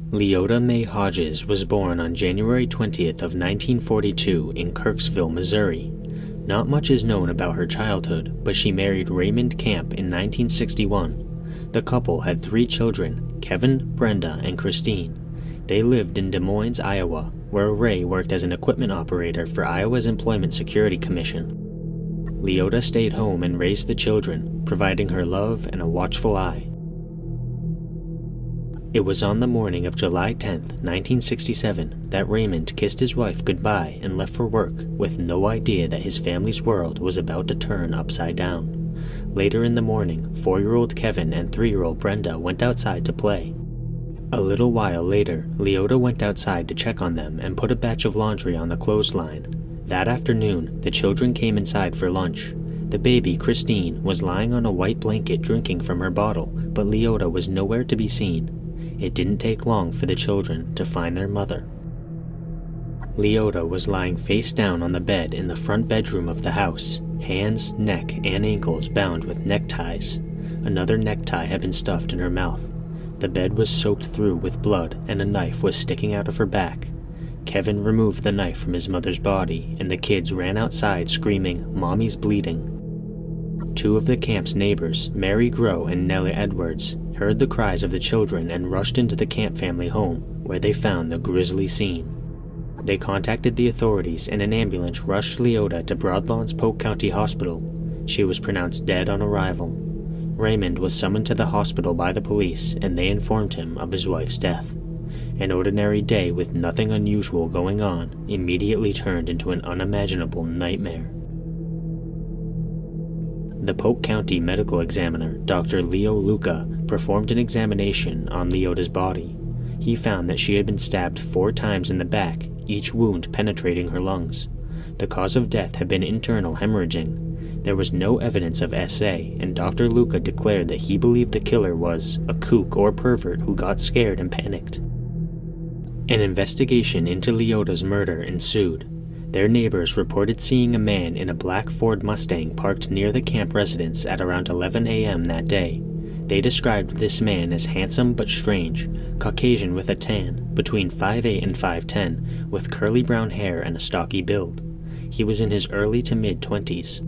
Leota Mae Hodges was born on January 20th of 1942 in Kirksville, Missouri. Not much is known about her childhood, but she married Raymond Camp in 1961. The couple had 3 children, Kevin, Brenda, and Christine. They lived in Des Moines, Iowa, where Ray worked as an equipment operator for Iowa's Employment Security Commission. Leota stayed home and raised the children, providing her love and a watchful eye. It was on the morning of July 10, 1967, that Raymond kissed his wife goodbye and left for work with no idea that his family's world was about to turn upside down. Later in the morning, 4-year-old Kevin and 3-year-old Brenda went outside to play. A little while later, Leota went outside to check on them and put a batch of laundry on the clothesline. That afternoon, the children came inside for lunch. The baby, Christine, was lying on a white blanket drinking from her bottle, but Leota was nowhere to be seen. It didn't take long for the children to find their mother. Leota was lying face down on the bed in the front bedroom of the house, hands, neck, and ankles bound with neckties. Another necktie had been stuffed in her mouth. The bed was soaked through with blood, and a knife was sticking out of her back. Kevin removed the knife from his mother's body, and the kids ran outside screaming, "Mommy's bleeding." 2 of the camp's neighbors, Mary Grow and Nellie Edwards, heard the cries of the children and rushed into the Camp family home, where they found the grisly scene. They contacted the authorities, and an ambulance rushed Leota to Broadlawn's Polk County Hospital. She was pronounced dead on arrival. Raymond was summoned to the hospital by the police, and they informed him of his wife's death. An ordinary day with nothing unusual going on immediately turned into an unimaginable nightmare. The Polk County medical examiner, Dr. Leo Luca, performed an examination on Leota's body. He found that she had been stabbed 4 times in the back, each wound penetrating her lungs. The cause of death had been internal hemorrhaging. There was no evidence of SA, and Dr. Luca declared that he believed the killer was a kook or pervert who got scared and panicked. An investigation into Leota's murder ensued. Their neighbors reported seeing a man in a black Ford Mustang parked near the camp residence at around 11 a.m. that day. They described this man as handsome but strange, Caucasian with a tan, between 5'8" and 5'10", with curly brown hair and a stocky build. He was in his early to mid-20s.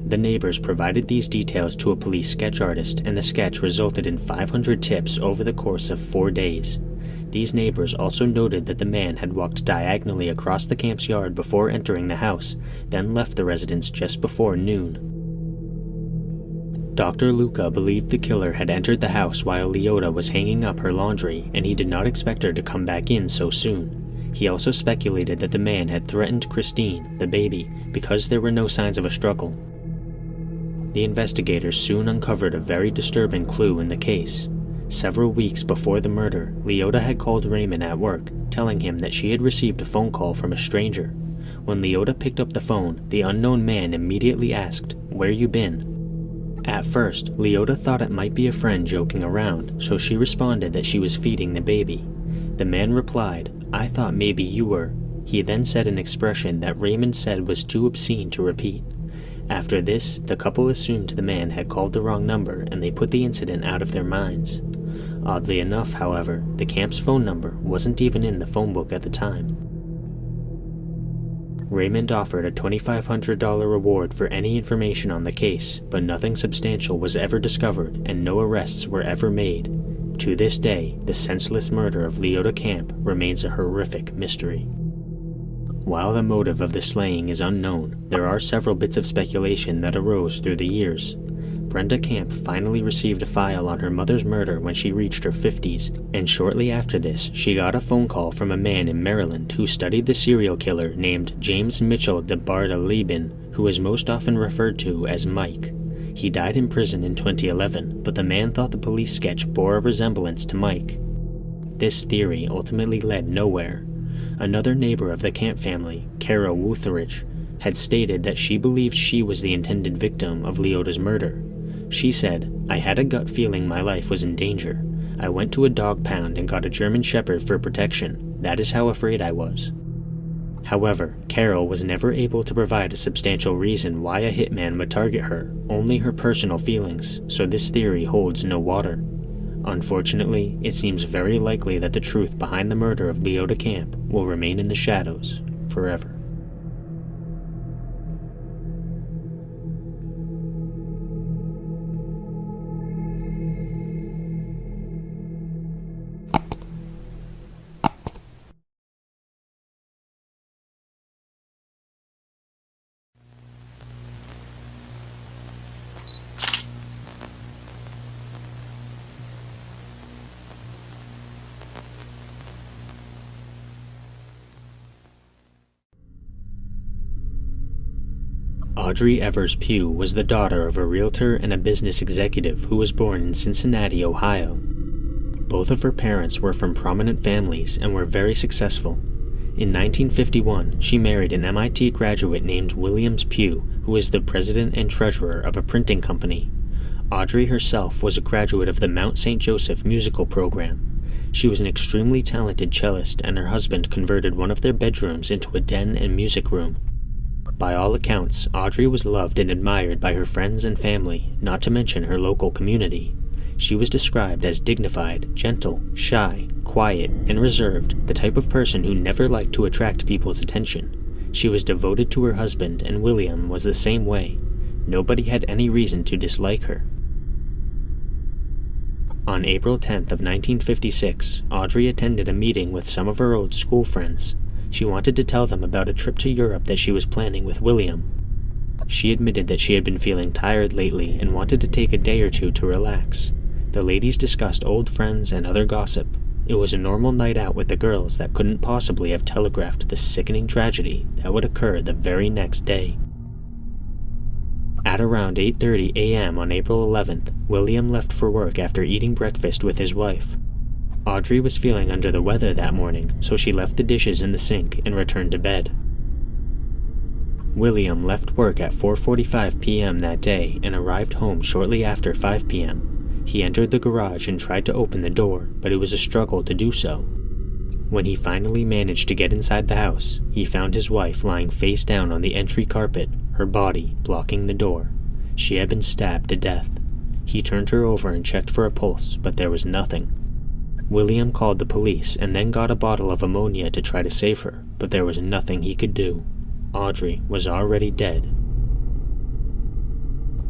The neighbors provided these details to a police sketch artist, and the sketch resulted in 500 tips over the course of 4 days. These neighbors also noted that the man had walked diagonally across the camp's yard before entering the house, then left the residence just before noon. Dr. Luca believed the killer had entered the house while Leota was hanging up her laundry, and he did not expect her to come back in so soon. He also speculated that the man had threatened Christine, the baby, because there were no signs of a struggle. The investigators soon uncovered a very disturbing clue in the case. Several weeks before the murder, Leota had called Raymond at work, telling him that she had received a phone call from a stranger. When Leota picked up the phone, the unknown man immediately asked, "Where you been?" At first, Leota thought it might be a friend joking around, so she responded that she was feeding the baby. The man replied, "I thought maybe you were." He then said an expression that Raymond said was too obscene to repeat. After this, the couple assumed the man had called the wrong number, and they put the incident out of their minds. Oddly enough, however, the camp's phone number wasn't even in the phone book at the time. Raymond offered a $2,500 reward for any information on the case, but nothing substantial was ever discovered and no arrests were ever made. To this day, the senseless murder of Leota Camp remains a horrific mystery. While the motive of the slaying is unknown, there are several bits of speculation that arose through the years. Brenda Camp finally received a file on her mother's murder when she reached her 50s, and shortly after this, she got a phone call from a man in Maryland who studied the serial killer named James Mitchell de Barda-Liebin, who is most often referred to as Mike. He died in prison in 2011, but the man thought the police sketch bore a resemblance to Mike. This theory ultimately led nowhere. Another neighbor of the Camp family, Carol Wutheridge, had stated that she believed she was the intended victim of Leota's murder. She said, "I had a gut feeling my life was in danger. I went to a dog pound and got a German Shepherd for protection. That is how afraid I was." However, Carol was never able to provide a substantial reason why a hitman would target her, only her personal feelings, so this theory holds no water. Unfortunately, it seems very likely that the truth behind the murder of Leota Camp will remain in the shadows forever. Audrey Evers Pugh was the daughter of a realtor and a business executive who was born in Cincinnati, Ohio. Both of her parents were from prominent families and were very successful. In 1951, she married an MIT graduate named William Pugh, who was the president and treasurer of a printing company. Audrey herself was a graduate of the Mount St. Joseph musical program. She was an extremely talented cellist, and her husband converted one of their bedrooms into a den and music room. By all accounts, Audrey was loved and admired by her friends and family, not to mention her local community. She was described as dignified, gentle, shy, quiet, and reserved, the type of person who never liked to attract people's attention. She was devoted to her husband, and William was the same way. Nobody had any reason to dislike her. On April 10th of 1956, Audrey attended a meeting with some of her old school friends. She wanted to tell them about a trip to Europe that she was planning with William. She admitted that she had been feeling tired lately and wanted to take a day or two to relax. The ladies discussed old friends and other gossip. It was a normal night out with the girls that couldn't possibly have telegraphed the sickening tragedy that would occur the very next day. At around 8:30 a.m. on April 11th, William left for work after eating breakfast with his wife. Audrey was feeling under the weather that morning, so she left the dishes in the sink and returned to bed. William left work at 4:45 p.m. that day and arrived home shortly after 5 p.m. He entered the garage and tried to open the door, but it was a struggle to do so. When he finally managed to get inside the house, he found his wife lying face down on the entry carpet, her body blocking the door. She had been stabbed to death. He turned her over and checked for a pulse, but there was nothing. William called the police and then got a bottle of ammonia to try to save her, but there was nothing he could do. Audrey was already dead.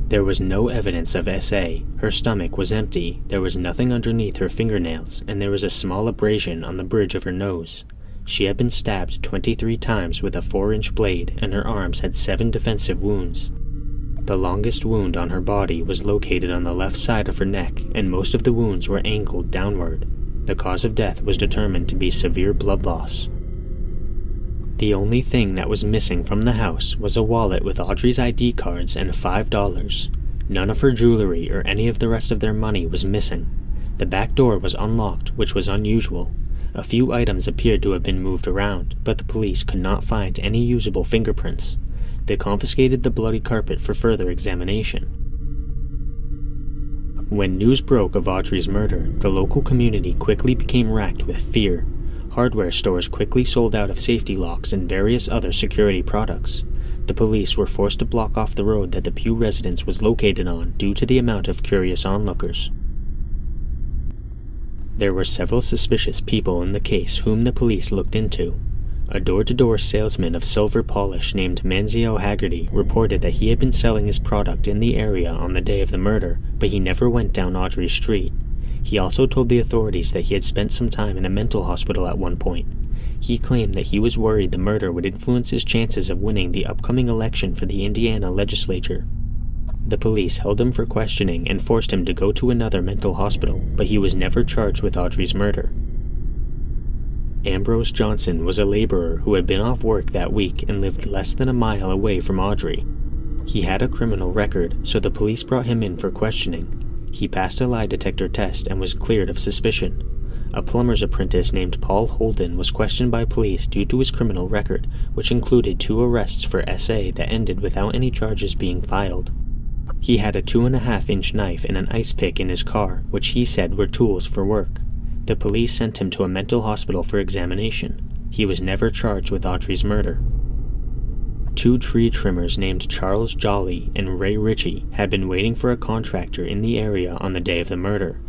There was no evidence of SA, her stomach was empty, there was nothing underneath her fingernails, and there was a small abrasion on the bridge of her nose. She had been stabbed 23 times with a 4-inch blade, and her arms had 7 defensive wounds. The longest wound on her body was located on the left side of her neck, and most of the wounds were angled downward. The cause of death was determined to be severe blood loss. The only thing that was missing from the house was a wallet with Audrey's ID cards and $5. None of her jewelry or any of the rest of their money was missing. The back door was unlocked, which was unusual. A few items appeared to have been moved around, but the police could not find any usable fingerprints. They confiscated the bloody carpet for further examination. When news broke of Audrey's murder, the local community quickly became racked with fear. Hardware stores quickly sold out of safety locks and various other security products. The police were forced to block off the road that the Pugh residence was located on due to the amount of curious onlookers. There were several suspicious people in the case whom the police looked into. A door-to-door salesman of silver polish named Manzio Haggerty reported that he had been selling his product in the area on the day of the murder, but he never went down Audrey's street. He also told the authorities that he had spent some time in a mental hospital at one point. He claimed that he was worried the murder would influence his chances of winning the upcoming election for the Indiana legislature. The police held him for questioning and forced him to go to another mental hospital, but he was never charged with Audrey's murder. Ambrose Johnson was a laborer who had been off work that week and lived less than a mile away from Audrey. He had a criminal record, so the police brought him in for questioning. He passed a lie detector test and was cleared of suspicion. A plumber's apprentice named Paul Holden was questioned by police due to his criminal record, which included 2 arrests for SA that ended without any charges being filed. He had a 2.5-inch knife and an ice pick in his car, which he said were tools for work. The police sent him to a mental hospital for examination. He was never charged with Audrey's murder. 2 tree trimmers named Charles Jolly and Ray Ritchie had been waiting for a contractor in the area on the day of the murder.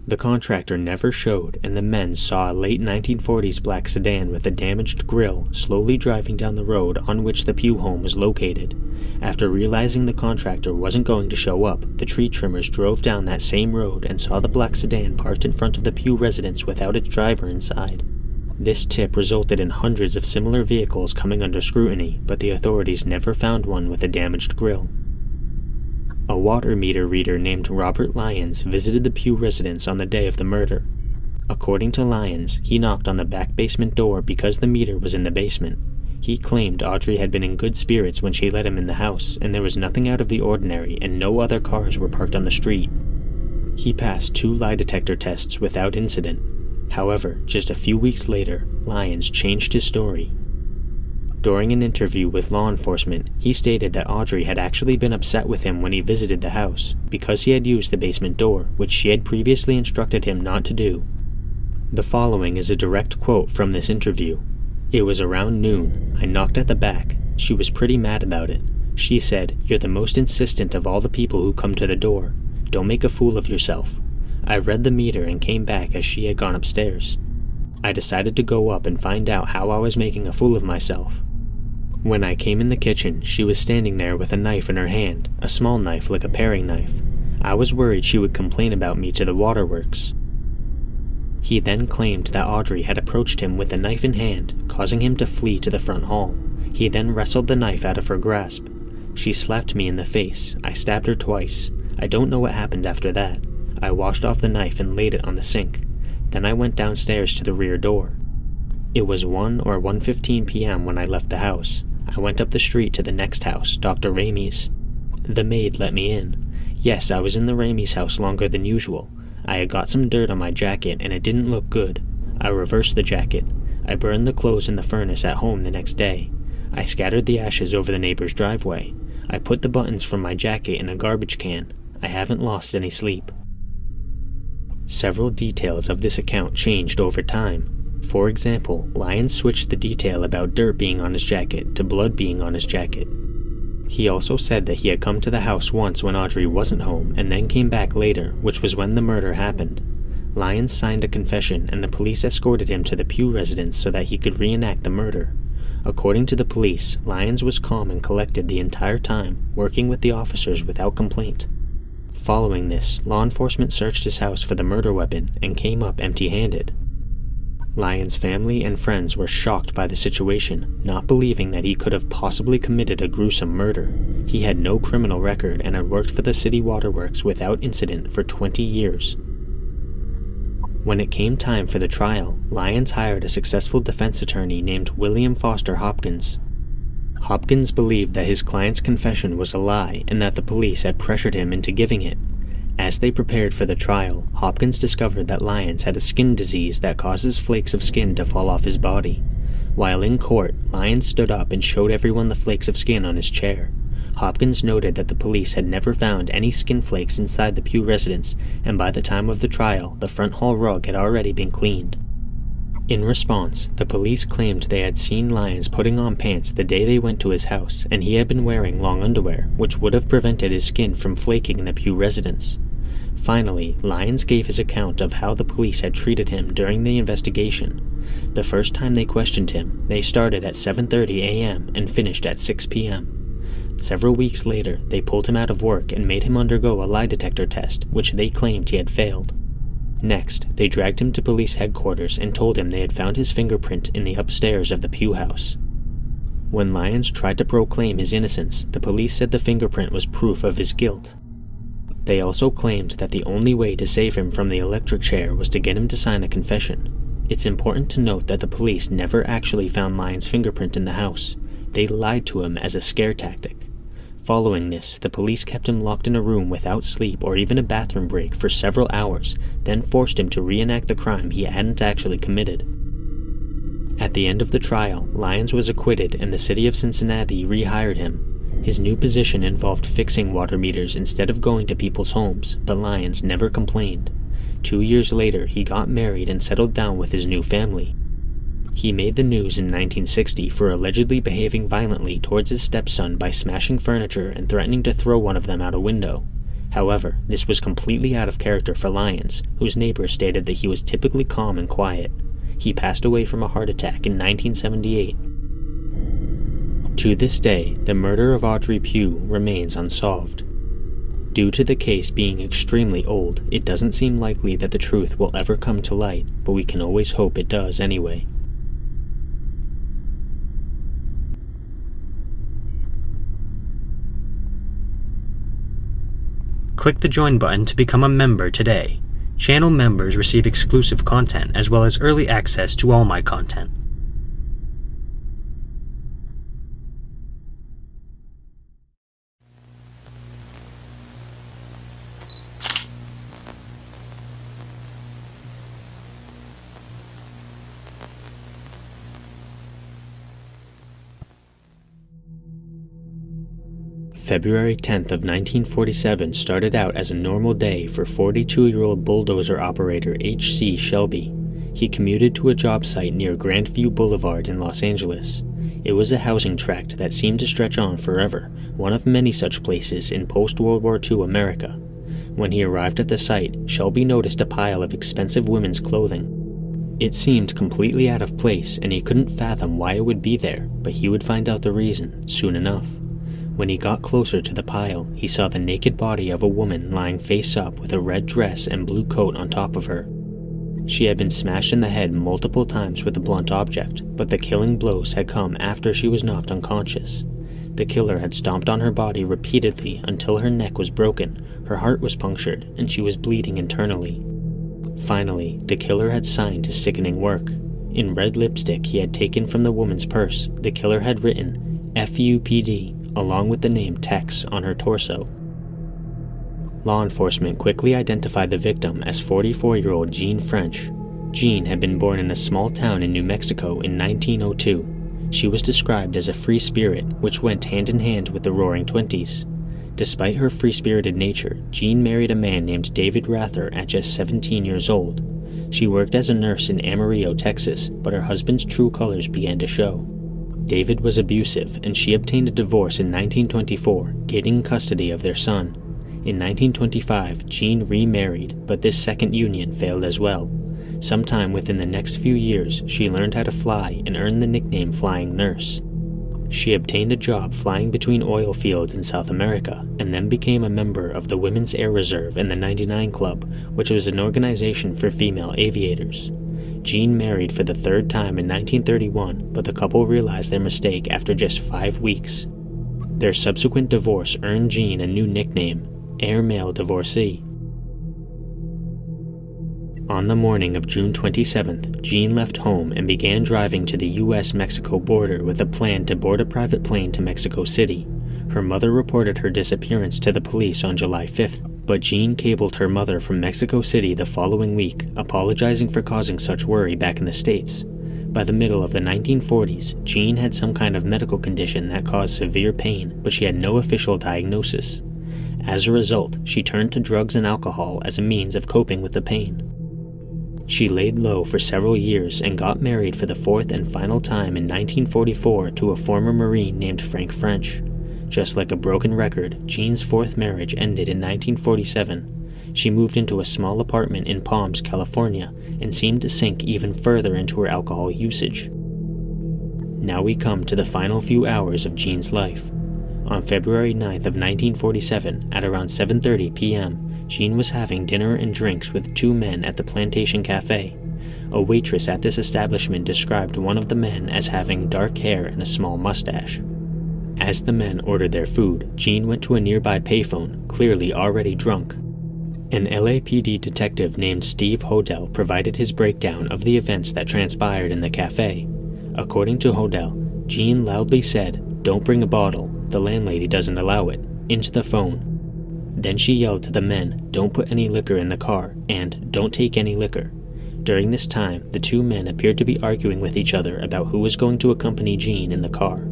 The contractor never showed, and the men saw a late 1940s black sedan with a damaged grille slowly driving down the road on which the Pugh home was located. After realizing the contractor wasn't going to show up, the tree trimmers drove down that same road and saw the black sedan parked in front of the Pugh residence without its driver inside. This tip resulted in hundreds of similar vehicles coming under scrutiny, but the authorities never found one with a damaged grille. A water meter reader named Robert Lyons visited the Pugh residence on the day of the murder. According to Lyons, he knocked on the back basement door because the meter was in the basement. He claimed Audrey had been in good spirits when she let him in the house, and there was nothing out of the ordinary and no other cars were parked on the street. He passed 2 lie detector tests without incident. However, just a few weeks later, Lyons changed his story. During an interview with law enforcement, he stated that Audrey had actually been upset with him when he visited the house, because he had used the basement door, which she had previously instructed him not to do. The following is a direct quote from this interview. "It was around noon. I knocked at the back. She was pretty mad about it. She said, 'You're the most insistent of all the people who come to the door. Don't make a fool of yourself.' I read the meter and came back as she had gone upstairs. I decided to go up and find out how I was making a fool of myself. When I came in the kitchen, she was standing there with a knife in her hand, a small knife like a paring knife. I was worried she would complain about me to the waterworks." He then claimed that Audrey had approached him with a knife in hand, causing him to flee to the front hall. He then wrestled the knife out of her grasp. "She slapped me in the face. I stabbed her twice. I don't know what happened after that. I washed off the knife and laid it on the sink. Then I went downstairs to the rear door. It was 1 or 1:15 p.m. when I left the house. I went up the street to the next house, Dr. Ramey's. The maid let me in. Yes, I was in the Ramey's house longer than usual. I had got some dirt on my jacket and it didn't look good. I reversed the jacket. I burned the clothes in the furnace at home the next day. I scattered the ashes over the neighbor's driveway. I put the buttons from my jacket in a garbage can. I haven't lost any sleep." Several details of this account changed over time. For example, Lyons switched the detail about dirt being on his jacket to blood being on his jacket. He also said that he had come to the house once when Audrey wasn't home and then came back later, which was when the murder happened. Lyons signed a confession and the police escorted him to the Pugh residence so that he could reenact the murder. According to the police, Lyons was calm and collected the entire time, working with the officers without complaint. Following this, law enforcement searched his house for the murder weapon and came up empty-handed. Lyons' family and friends were shocked by the situation, not believing that he could have possibly committed a gruesome murder. He had no criminal record and had worked for the city waterworks without incident for 20 years. When it came time for the trial, Lyons hired a successful defense attorney named William Foster Hopkins. Hopkins believed that his client's confession was a lie and that the police had pressured him into giving it. As they prepared for the trial, Hopkins discovered that Lyons had a skin disease that causes flakes of skin to fall off his body. While in court, Lyons stood up and showed everyone the flakes of skin on his chair. Hopkins noted that the police had never found any skin flakes inside the Pugh residence, and by the time of the trial, the front hall rug had already been cleaned. In response, the police claimed they had seen Lyons putting on pants the day they went to his house, and he had been wearing long underwear, which would have prevented his skin from flaking in the Pugh residence. Finally, Lyons gave his account of how the police had treated him during the investigation. The first time they questioned him, they started at 7:30 a.m. and finished at 6 p.m. Several weeks later, they pulled him out of work and made him undergo a lie detector test, which they claimed he had failed. Next, they dragged him to police headquarters and told him they had found his fingerprint in the upstairs of the Pugh house. When Lyons tried to proclaim his innocence, the police said the fingerprint was proof of his guilt. They also claimed that the only way to save him from the electric chair was to get him to sign a confession. It's important to note that the police never actually found Lyons' fingerprint in the house. They lied to him as a scare tactic. Following this, the police kept him locked in a room without sleep or even a bathroom break for several hours, then forced him to reenact the crime he hadn't actually committed. At the end of the trial, Lyons was acquitted and the city of Cincinnati rehired him. His new position involved fixing water meters instead of going to people's homes, but Lyons never complained. 2 years later, he got married and settled down with his new family. He made the news in 1960 for allegedly behaving violently towards his stepson by smashing furniture and threatening to throw one of them out a window. However, this was completely out of character for Lyons, whose neighbors stated that he was typically calm and quiet. He passed away from a heart attack in 1978. To this day, the murder of Audrey Pugh remains unsolved. Due to the case being extremely old, it doesn't seem likely that the truth will ever come to light, but we can always hope it does anyway. Click the join button to become a member today. Channel members receive exclusive content as well as early access to all my content. February 10th of 1947 started out as a normal day for 42-year-old bulldozer operator H.C. Shelby. He commuted to a job site near Grandview Boulevard in Los Angeles. It was a housing tract that seemed to stretch on forever, one of many such places in post-World War II America. When he arrived at the site, Shelby noticed a pile of expensive women's clothing. It seemed completely out of place and he couldn't fathom why it would be there, but he would find out the reason soon enough. When he got closer to the pile, he saw the naked body of a woman lying face up with a red dress and blue coat on top of her. She had been smashed in the head multiple times with a blunt object, but the killing blows had come after she was knocked unconscious. The killer had stomped on her body repeatedly until her neck was broken, her heart was punctured, and she was bleeding internally. Finally, the killer had signed his sickening work. In red lipstick he had taken from the woman's purse, the killer had written FUPD along with the name Tex on her torso. Law enforcement quickly identified the victim as 44-year-old Jeanne French. Jeanne had been born in a small town in New Mexico in 1902. She was described as a free spirit, which went hand in hand with the Roaring Twenties. Despite her free-spirited nature, Jeanne married a man named David Rather at just 17 years old. She worked as a nurse in Amarillo, Texas, but her husband's true colors began to show. David was abusive, and she obtained a divorce in 1924, gaining custody of their son. In 1925, Jeanne remarried, but this second union failed as well. Sometime within the next few years, she learned how to fly and earned the nickname Flying Nurse. She obtained a job flying between oil fields in South America, and then became a member of the Women's Air Reserve and the 99 Club, which was an organization for female aviators. Jeanne married for the third time in 1931, but the couple realized their mistake after just 5 weeks. Their subsequent divorce earned Jeanne a new nickname, Air Male Divorcee. On the morning of June 27th, Jeanne left home and began driving to the U.S.-Mexico border with a plan to board a private plane to Mexico City. Her mother reported her disappearance to the police on July 5th, but Jeanne cabled her mother from Mexico City the following week, apologizing for causing such worry back in the States. By the middle of the 1940s, Jeanne had some kind of medical condition that caused severe pain, but she had no official diagnosis. As a result, she turned to drugs and alcohol as a means of coping with the pain. She laid low for several years and got married for the fourth and final time in 1944 to a former Marine named Frank French. Just like a broken record, Jeanne's fourth marriage ended in 1947. She moved into a small apartment in Palms, California, and seemed to sink even further into her alcohol usage. Now we come to the final few hours of Jeanne's life. On February 9th of 1947, at around 7:30 p.m., Jeanne was having dinner and drinks with 2 men at the Plantation Cafe. A waitress at this establishment described one of the men as having dark hair and a small mustache. As the men ordered their food, Jeanne went to a nearby payphone, clearly already drunk. An LAPD detective named Steve Hodel provided his breakdown of the events that transpired in the cafe. According to Hodel, Jeanne loudly said, "Don't bring a bottle, the landlady doesn't allow it," into the phone. Then she yelled to the men, "Don't put any liquor in the car," and "Don't take any liquor." During this time, the two men appeared to be arguing with each other about who was going to accompany Jeanne in the car.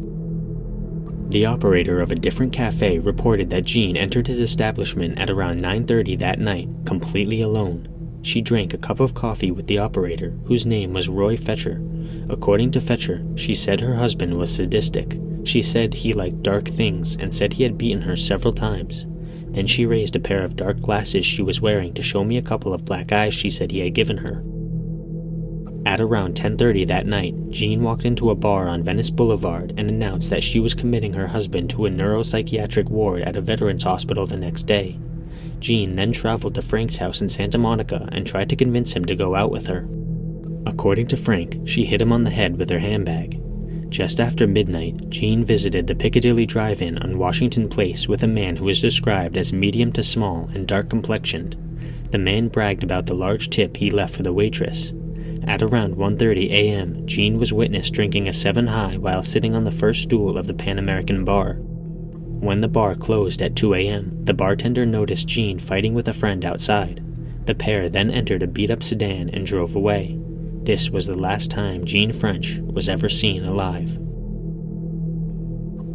The operator of a different cafe reported that Jeanne entered his establishment at around 9:30 that night, completely alone. She drank a cup of coffee with the operator, whose name was Roy Fetcher. According to Fetcher, she said her husband was sadistic. She said he liked dark things and said he had beaten her several times. Then she raised a pair of dark glasses she was wearing to show me a couple of black eyes she said he had given her. At around 10:30 that night, Jeanne walked into a bar on Venice Boulevard and announced that she was committing her husband to a neuropsychiatric ward at a veterans hospital the next day. Jeanne then traveled to Frank's house in Santa Monica and tried to convince him to go out with her. According to Frank, she hit him on the head with her handbag. Just after midnight, Jeanne visited the Piccadilly Drive-In on Washington Place with a man who was described as medium to small and dark-complexioned. The man bragged about the large tip he left for the waitress. At around 1:30 a.m., Jeanne was witnessed drinking a 7 High while sitting on the first stool of the Pan American bar. When the bar closed at 2 a.m., the bartender noticed Jeanne fighting with a friend outside. The pair then entered a beat-up sedan and drove away. This was the last time Jeanne French was ever seen alive.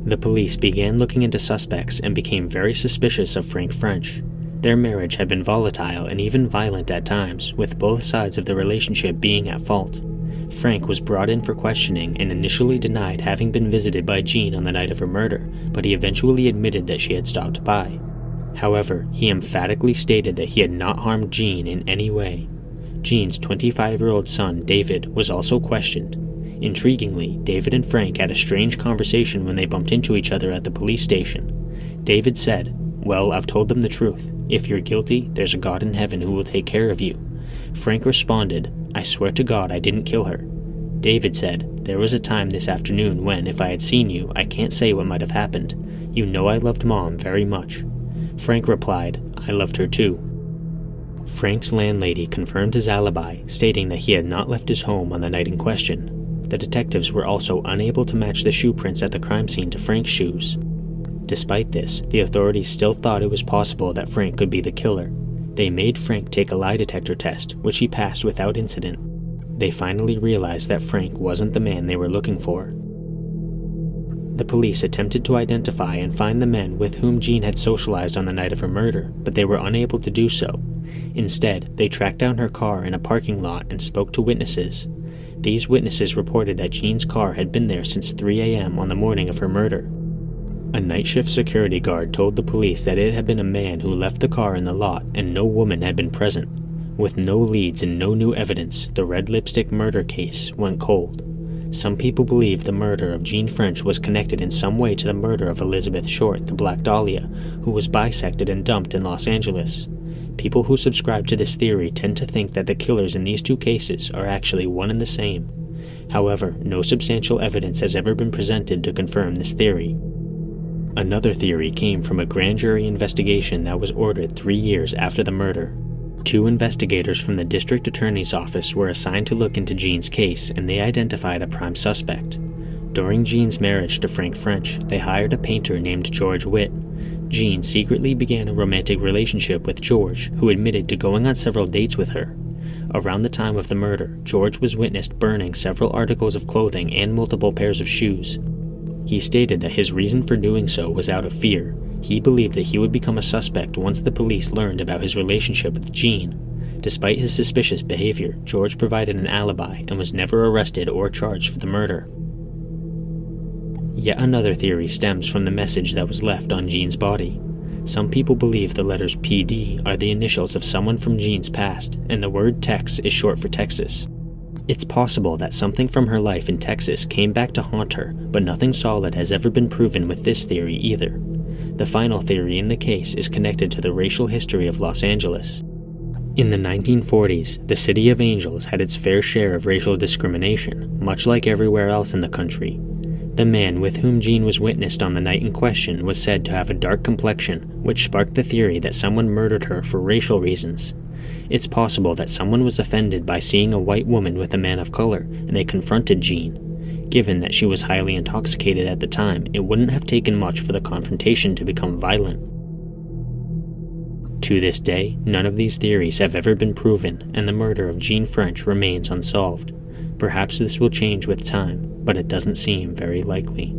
The police began looking into suspects and became very suspicious of Frank French. Their marriage had been volatile and even violent at times, with both sides of the relationship being at fault. Frank was brought in for questioning and initially denied having been visited by Jeanne on the night of her murder, but he eventually admitted that she had stopped by. However, he emphatically stated that he had not harmed Jeanne in any way. Jeanne's 25-year-old son, David, was also questioned. Intriguingly, David and Frank had a strange conversation when they bumped into each other at the police station. David said, "Well, I've told them the truth. If you're guilty, there's a God in heaven who will take care of you." Frank responded, "I swear to God I didn't kill her." David said, "There was a time this afternoon when, if I had seen you, I can't say what might have happened. You know I loved Mom very much." Frank replied, "I loved her too." Frank's landlady confirmed his alibi, stating that he had not left his home on the night in question. The detectives were also unable to match the shoe prints at the crime scene to Frank's shoes. Despite this, the authorities still thought it was possible that Frank could be the killer. They made Frank take a lie detector test, which he passed without incident. They finally realized that Frank wasn't the man they were looking for. The police attempted to identify and find the men with whom Jeanne had socialized on the night of her murder, but they were unable to do so. Instead, they tracked down her car in a parking lot and spoke to witnesses. These witnesses reported that Jeanne's car had been there since 3 a.m. on the morning of her murder. A night shift security guard told the police that it had been a man who left the car in the lot and no woman had been present. With no leads and no new evidence, the red lipstick murder case went cold. Some people believe the murder of Jeanne French was connected in some way to the murder of Elizabeth Short, the Black Dahlia, who was bisected and dumped in Los Angeles. People who subscribe to this theory tend to think that the killers in these two cases are actually one and the same. However, no substantial evidence has ever been presented to confirm this theory. Another theory came from a grand jury investigation that was ordered 3 years after the murder. 2 investigators from the district attorney's office were assigned to look into Jeanne's case, and they identified a prime suspect. During Jeanne's marriage to Frank French, they hired a painter named George Witt. Jeanne secretly began a romantic relationship with George, who admitted to going on several dates with her. Around the time of the murder, George was witnessed burning several articles of clothing and multiple pairs of shoes. He stated that his reason for doing so was out of fear. He believed that he would become a suspect once the police learned about his relationship with Jeanne. Despite his suspicious behavior, George provided an alibi and was never arrested or charged for the murder. Yet another theory stems from the message that was left on Jeanne's body. Some people believe the letters PD are the initials of someone from Jeanne's past, and the word Tex is short for Texas. It's possible that something from her life in Texas came back to haunt her, but nothing solid has ever been proven with this theory either. The final theory in the case is connected to the racial history of Los Angeles. In the 1940s, the City of Angels had its fair share of racial discrimination, much like everywhere else in the country. The man with whom Jeanne was witnessed on the night in question was said to have a dark complexion, which sparked the theory that someone murdered her for racial reasons. It's possible that someone was offended by seeing a white woman with a man of color, and they confronted Jeanne. Given that she was highly intoxicated at the time, it wouldn't have taken much for the confrontation to become violent. To this day, none of these theories have ever been proven, and the murder of Jeanne French remains unsolved. Perhaps this will change with time, but it doesn't seem very likely.